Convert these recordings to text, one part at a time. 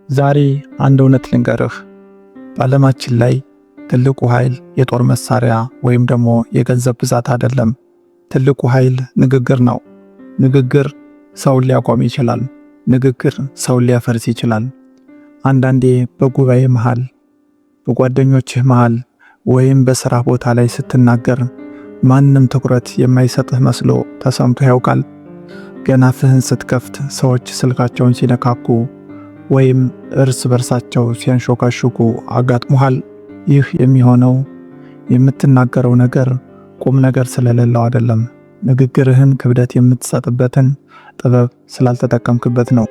ዛሬ አንድ እውነት ልንገርህ። በዓለማችን ላይ ትልቁ ኃይል የጦር መሳሪያ ወይም ደግሞ የገንዘብ ብዛት አይደለም። ትልቁ ኃይል ንግግር ነው። ንግግር ሰውን ሊያቆም ይችላል። ንግግር ሰውን ሊያፈርስ ይችላል። አንዳንዴ በጉባኤ መሃል፣ በጓደኞችህ መሃል ወይም በሥራ ቦታ ላይ ስትናገር ማንም ትኩረት የማይሰጥህ መስሎ ተሰምቶ ያውቃል። ገና አፍህን ስትከፍት ሰዎች ስልካቸውን ሲነካኩ ወይም እርስ በርሳቸው ሲያንሾካሹኩ አጋጥሞሃል። ይህ የሚሆነው የምትናገረው ነገር ቁም ነገር ስለሌለው አይደለም። ንግግርህን ክብደት የምትሰጥበትን ጥበብ ስላልተጠቀምክበት ነው።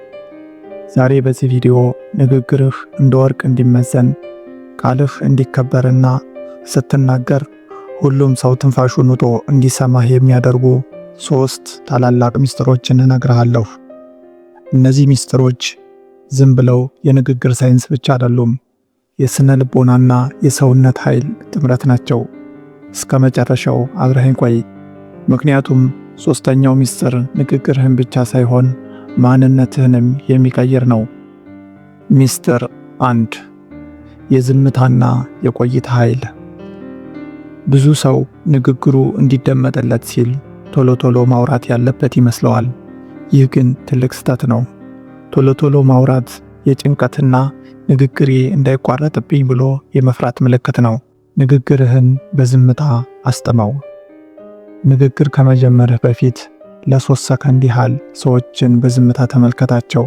ዛሬ በዚህ ቪዲዮ ንግግርህ እንደ ወርቅ እንዲመዘን፣ ቃልህ እንዲከበርና ስትናገር ሁሉም ሰው ትንፋሹን ውጦ እንዲሰማህ የሚያደርጉ 3 ታላላቅ ሚስጥሮችን እነግርሃለሁ። እነዚህ ሚስጥሮች ዝም ብለው የንግግር ሳይንስ ብቻ አይደሉም፣ የስነ ልቦናና የሰውነት ኃይል ጥምረት ናቸው። እስከ መጨረሻው አብረኸኝ ቆይ። ምክንያቱም 3ኛው ሚስጥር ንግግርህን ብቻ ሳይሆን ማንነትህንም የሚቀይር ነው። ሚስጥር 1 የዝምታና የቆይታ ኃይል። ብዙ ሰው ንግግሩ እንዲደመጥለት ሲል ቶሎ ቶሎ ማውራት ያለበት ይመስለዋል። ይህ ግን ትልቅ ስህተት ነው። ቶሎ ቶሎ ማውራት የጭንቀትና ንግግሬ እንዳይቋረጥብኝ ብሎ የመፍራት ምልክት ነው። ንግግርህን በዝምታ አስጥመው። ንግግር ከመጀመርህ በፊት ለ3 ሰከንድ ያህል ሰዎችን በዝምታ ተመልከታቸው።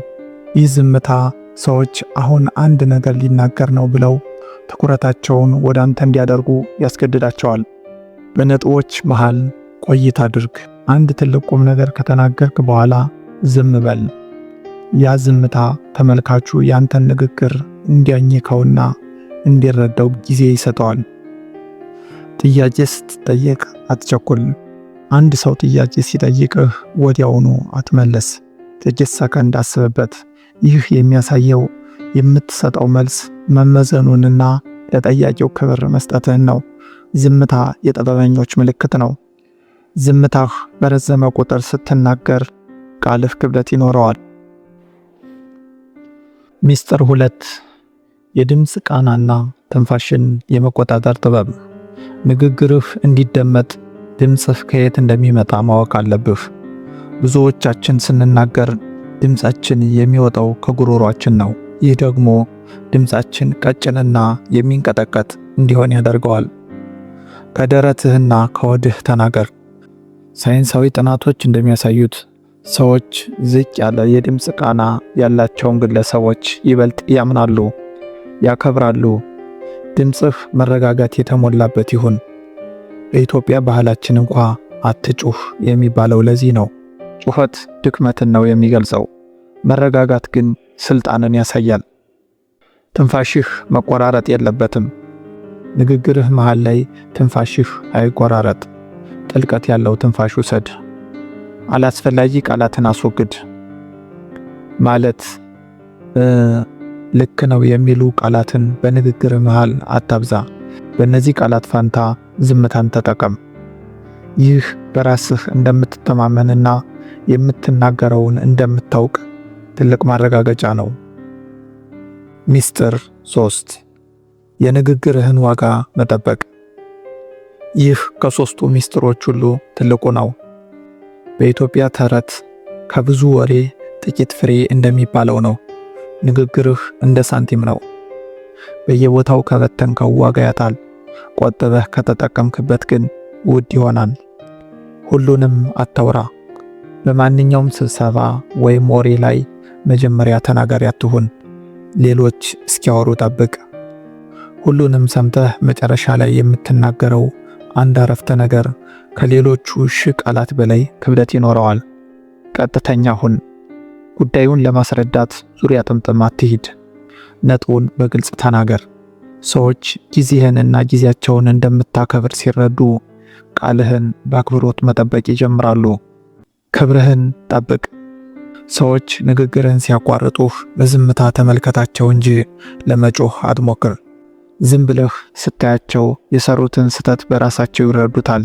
ይህ ዝምታ ሰዎች አሁን አንድ ነገር ሊናገር ነው ብለው ትኩረታቸውን ወደ አንተ እንዲያደርጉ ያስገድዳቸዋል። በነጥቦች መሃል ቆይታ አድርግ። አንድ ትልቅ ቁም ነገር ከተናገርክ በኋላ ዝም በል። ያ ዝምታ ተመልካቹ ያንተን ንግግር እንዲያኝከውና እንዲረዳው ጊዜ ይሰጠዋል። ጥያቄ ስትጠየቅ አትቸኩል። አንድ ሰው ጥያቄ ሲጠይቅህ ወዲያውኑ አትመለስ። ጥቂት ሰከንድ አስብበት። ይህ የሚያሳየው የምትሰጠው መልስ መመዘኑንና ለጠያቂው ክብር መስጠትህን ነው። ዝምታ የጥበበኞች ምልክት ነው። ዝምታህ በረዘመ ቁጥር ስትናገር ቃልህ ክብደት ይኖረዋል። ሚስጥር 2 የድምፅ ቃናና ትንፋሽን የመቆጣጠር ጥበብ። ንግግርህ እንዲደመጥ ድምፅህ ከየት እንደሚመጣ ማወቅ አለብህ። ብዙዎቻችን ስንናገር ድምፃችን የሚወጣው ከጉሮሯችን ነው። ይህ ደግሞ ድምፃችን ቀጭንና የሚንቀጠቀጥ እንዲሆን ያደርገዋል። ከደረትህና ከወድህ ተናገር። ሳይንሳዊ ጥናቶች እንደሚያሳዩት ሰዎች ዝቅ ያለ የድምፅ ቃና ያላቸውን ግለሰቦች ይበልጥ ያምናሉ፣ ያከብራሉ። ድምፅህ መረጋጋት የተሞላበት ይሁን። በኢትዮጵያ ባህላችን እንኳ አትጩህ የሚባለው ለዚህ ነው። ጩኸት ድክመትን ነው የሚገልጸው፣ መረጋጋት ግን ስልጣንን ያሳያል። ትንፋሽህ መቆራረጥ የለበትም። ንግግርህ መሃል ላይ ትንፋሽህ አይቆራረጥ። ጥልቀት ያለው ትንፋሽ ውሰድ። አላስፈላጊ ቃላትን አስወግድ። ማለት ልክ ነው የሚሉ ቃላትን በንግግር መሃል አታብዛ። በእነዚህ ቃላት ፋንታ ዝምታን ተጠቀም። ይህ በራስህ እንደምትተማመንና የምትናገረውን እንደምታውቅ ትልቅ ማረጋገጫ ነው። ሚስጥር 3 የንግግርህን ዋጋ መጠበቅ። ይህ ከ3ቱ ሚስጥሮች ሁሉ ትልቁ ነው። በኢትዮጵያ ተረት ከብዙ ወሬ ጥቂት ፍሬ እንደሚባለው ነው። ንግግርህ እንደ ሳንቲም ነው። በየቦታው ከበተንከው ዋጋ ያጣል። ቆጥበህ ከተጠቀምክበት ግን ውድ ይሆናል። ሁሉንም አታውራ። በማንኛውም ስብሰባ ወይም ወሬ ላይ መጀመሪያ ተናጋሪ አትሁን። ሌሎች እስኪያወሩ ጠብቅ። ሁሉንም ሰምተህ መጨረሻ ላይ የምትናገረው አንድ አረፍተ ነገር ከሌሎቹ ሺህ ቃላት በላይ ክብደት ይኖረዋል። ቀጥተኛ ሁን። ጉዳዩን ለማስረዳት ዙሪያ ጥምጥም አትሂድ። ነጥቡን በግልጽ ተናገር። ሰዎች ጊዜህንና ጊዜያቸውን እንደምታከብር ሲረዱ ቃልህን በአክብሮት መጠበቅ ይጀምራሉ። ክብርህን ጠብቅ። ሰዎች ንግግርህን ሲያቋርጡህ በዝምታ ተመልከታቸው እንጂ ለመጮህ አትሞክር። ዝም ብለህ ስታያቸው የሰሩትን ስህተት በራሳቸው ይረዱታል።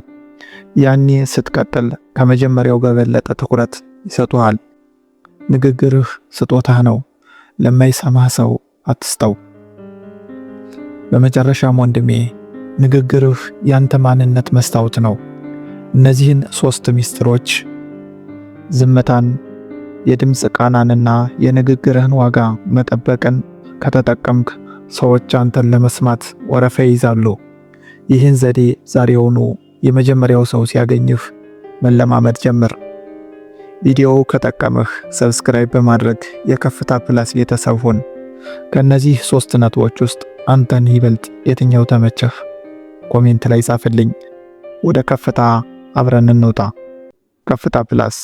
ያኔ ስትቀጥል ከመጀመሪያው በበለጠ ትኩረት ይሰጡሃል። ንግግርህ ስጦታህ ነው። ለማይሰማህ ሰው አትስጠው። በመጨረሻም ወንድሜ ንግግርህ ያንተ ማንነት መስታወት ነው። እነዚህን 3 ሚስጥሮች ዝምታን፣ የድምፅ ቃናንና የንግግርህን ዋጋ መጠበቅን ከተጠቀምክ ሰዎች አንተን ለመስማት ወረፋ ይይዛሉ። ይህን ዘዴ ዛሬውኑ የመጀመሪያው ሰው ሲያገኝህ መለማመድ ጀምር። ቪዲዮው ከጠቀመህ ሰብስክራይብ በማድረግ የከፍታ ፕላስ ቤተሰብ ሁን። ከነዚህ 3 ነጥቦች ውስጥ አንተን ይበልጥ የትኛው ተመቸህ? ኮሜንት ላይ ጻፍልኝ። ወደ ከፍታ አብረን እንውጣ። ከፍታ ፕላስ